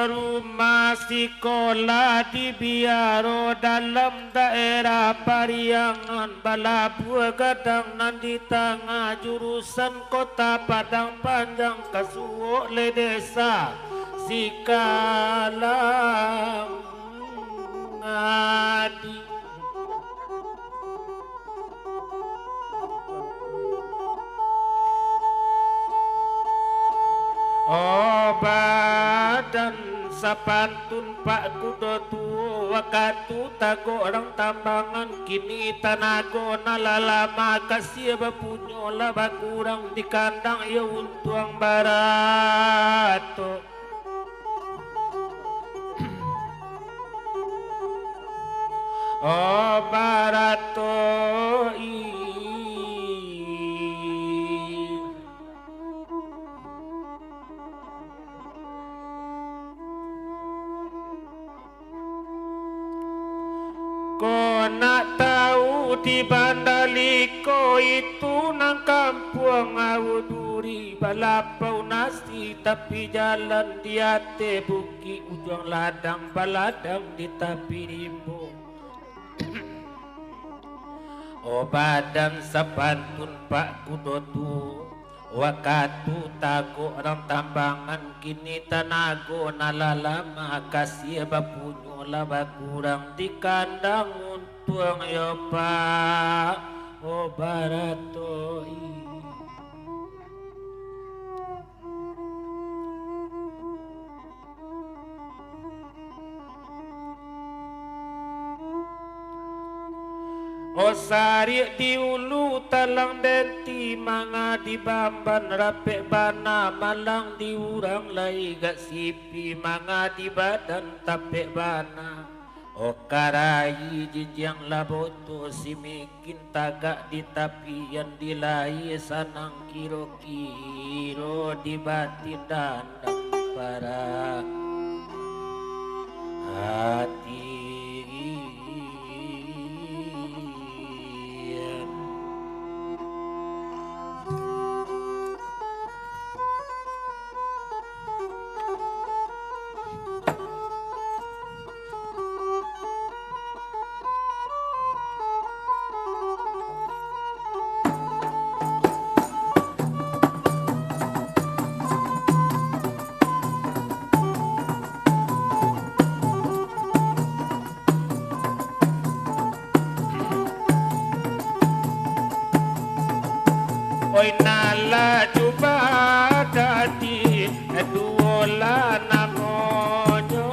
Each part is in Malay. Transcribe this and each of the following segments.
Rumah sekolah di Biaro dalam daerah Pariangan Balapua Gadang nan di tengah jurusan kota Padang Panjang Kasuo le desa Sikalang Ngadi. Badan sapantun Pak Kudo tuo wakatu tago orang tambangan kini tanago nalalama kasih bapunyo laba kurang di kandang ya untuang barato. Barato Kau nak tahu di Bandaliko itu nang kampung Awuduri balapau nasi tapi jalan di ate buki ujung ladang baladang di tapi rimbo. Badan sapantun Pak Kudotu wakatu tago orang tambangan kini tanago nalalama kasih bapunyo laba kurang di kandang untuang yo Pak barato sari di ulu talang denti manga di bamban rapek bana malang di urang lai gak sipi manga di badan tapek bana karai jinjang laboto simikin tagak di tapian di lai sanang kiro-kiro di batin dandang para hati. Oi nala coba dadi duola namonyo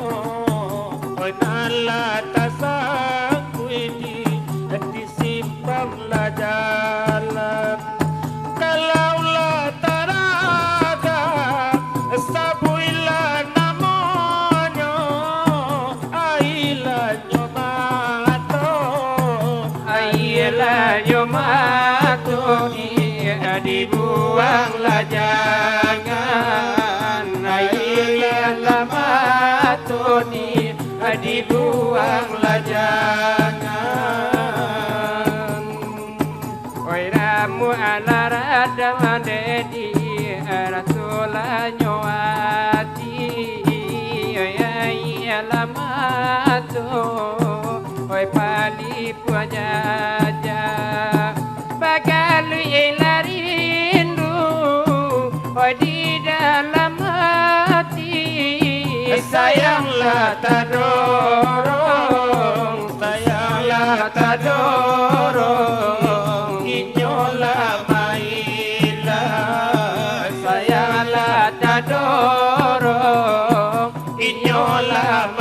oi nala tasangkuidi disimpang la jalan kalaulah taraga sabuila namonyo aila nyomato dibuanglah jangan lama Tony dibuanglah jangan oi ramu ala radam dedi rasulah nyawati oi lama oi pali puajaja bagalu rindu di dalam hati sayanglah tak dorong inyolah mailah sayanglah tak dorong inyolah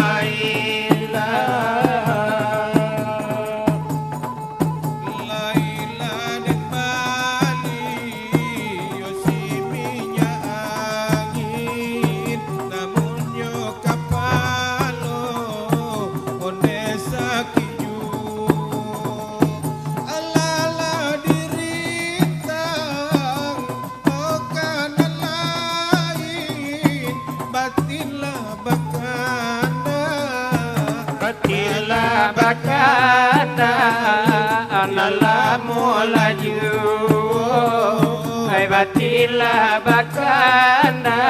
bakana analamu laju hai batila bakana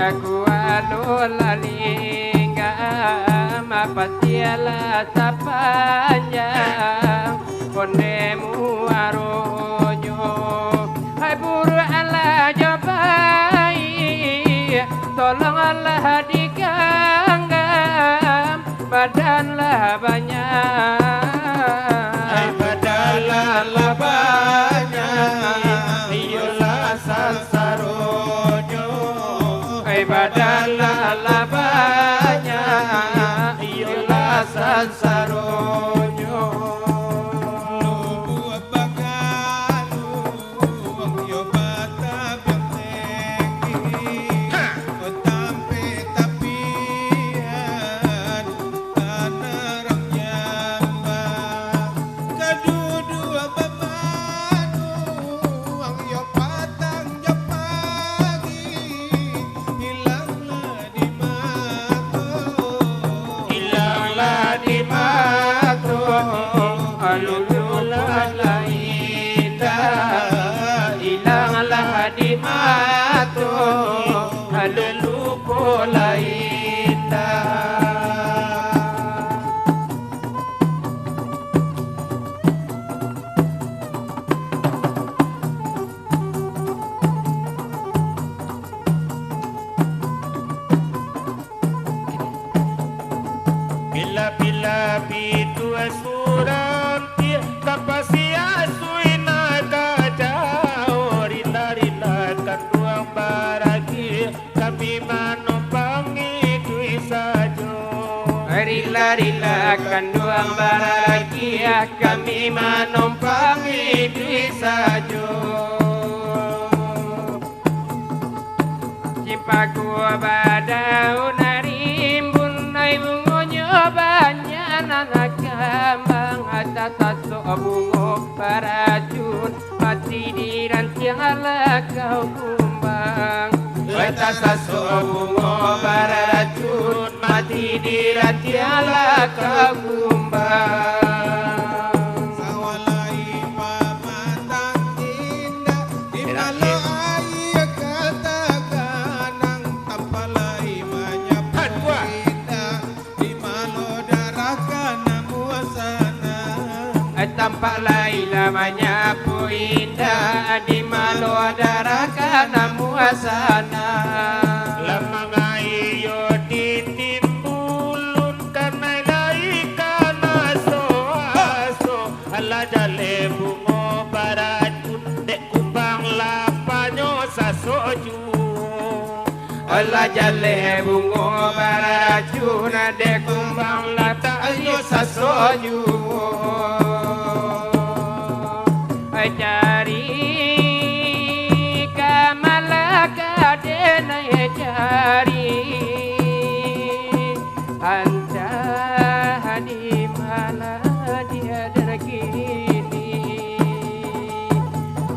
aku alulalinga mapasiala sapanjang kondemu arojo hai buru ala jabai tolonglah digenggam badanlah banyak hai badanlah banyak iyolah sansarojo hai badanlah banyak iyolah sansarojo lubu bagalu yo bata benteki otampe tapian tanarang jamba kadudu babanu yo patang japagi hilanglah di mata hilanglah di mata alululah laita hilanglah di mata alulupo laita bila-bila pitu asuran tia kapasi asuina kajau rila-rila kan ruang baragi kami manumpangi dui sajo rila-rila kan ruang baragi kami manumpangi dui sajo cipaku badau narimbun ai bungonyo banyak anak kambang atas satu bungo baracun mati di rantiang ala kau kumbang atas satu bungo baracun mati di rantiang ala kau kumbang sawalai pamatang indah di malo ai katakanang tampalai indah di malo darah kana muasana tampak laila menyapu indah di malu darah kana muasana lamang ayo ditimbulun karena lai kana so ala jale bungo baracun dek kumbang lapanyo sasoju ala jale bungo baracun dek kumbang lapanyo sasoju cari kamalaka dena cari anta di mana dia derkini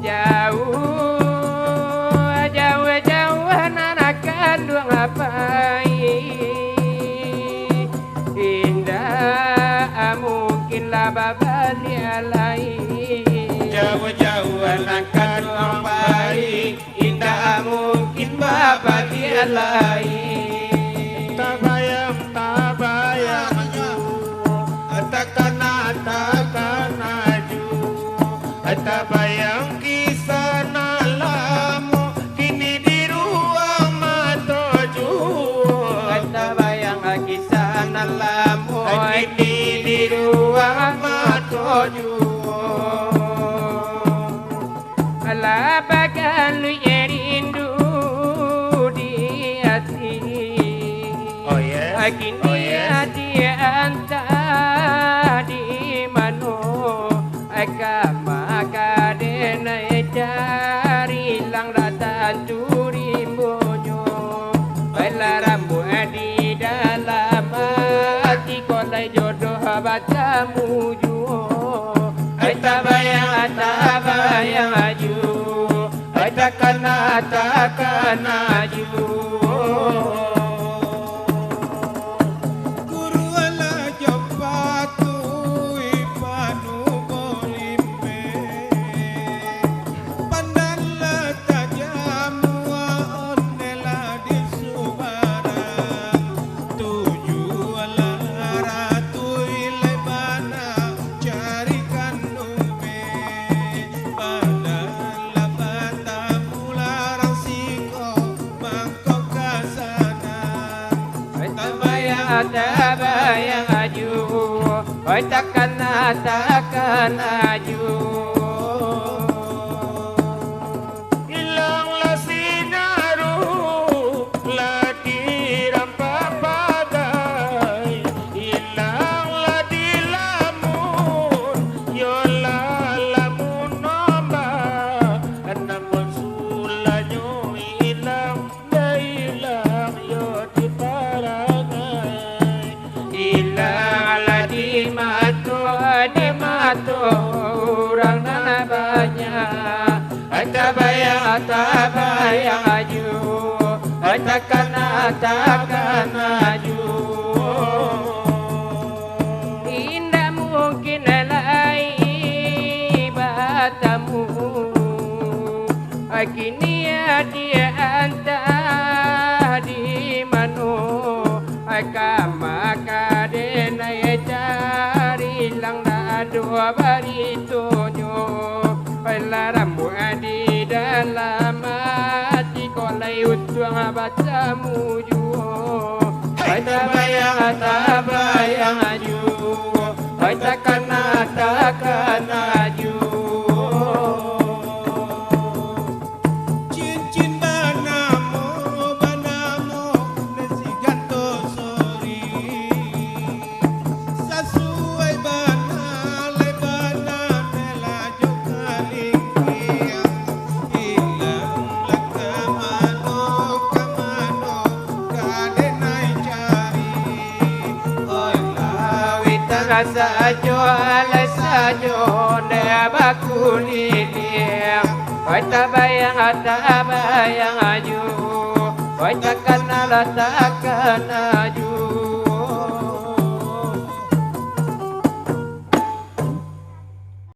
jauh anak kandung apai indah mungkinlah babali lain jauh-jauh anak kandung baik indah mungkin bapak dia lain tabayang takkan aju tabayang kisah nalamu kini di ruang matoju tabayang kisah nalamu kini di ruang matoju labakan lu rindu di hati oh yes kini hati anta di mano maka dena cari lang datang curi monyo bela rambu di dalam hati kolai jodoh baca muju tabayang aju takkan aju guru ala jopatu ipanu bolimpe pandanlah tajam wa onela disu tabayang aju, oi takkan aju. Hilanglah sinaru, lah dirampak bagai. Hilanglah di lamun, yolah lamun nombak. Namun sulanyo hilang, dah hilang yo di parangai. Hilanglah di mata orang nana banyak. Tabayang aju, takkan aju. Indah mungkin lain batamu, kini dia antah di mano. Maka denai cari lang na dua baritonyo. Laramu di dalam hati kolai utuang bacamu juo. Tabayang aju, takkan aju. Cincin banamu nasi ganto sori. Sesuai bana melaju kalingkia. Hilanglah kemano kadenai cari. Sajo alai sajo nda bakulilia. Oi tabayang aju, oi takkan aju.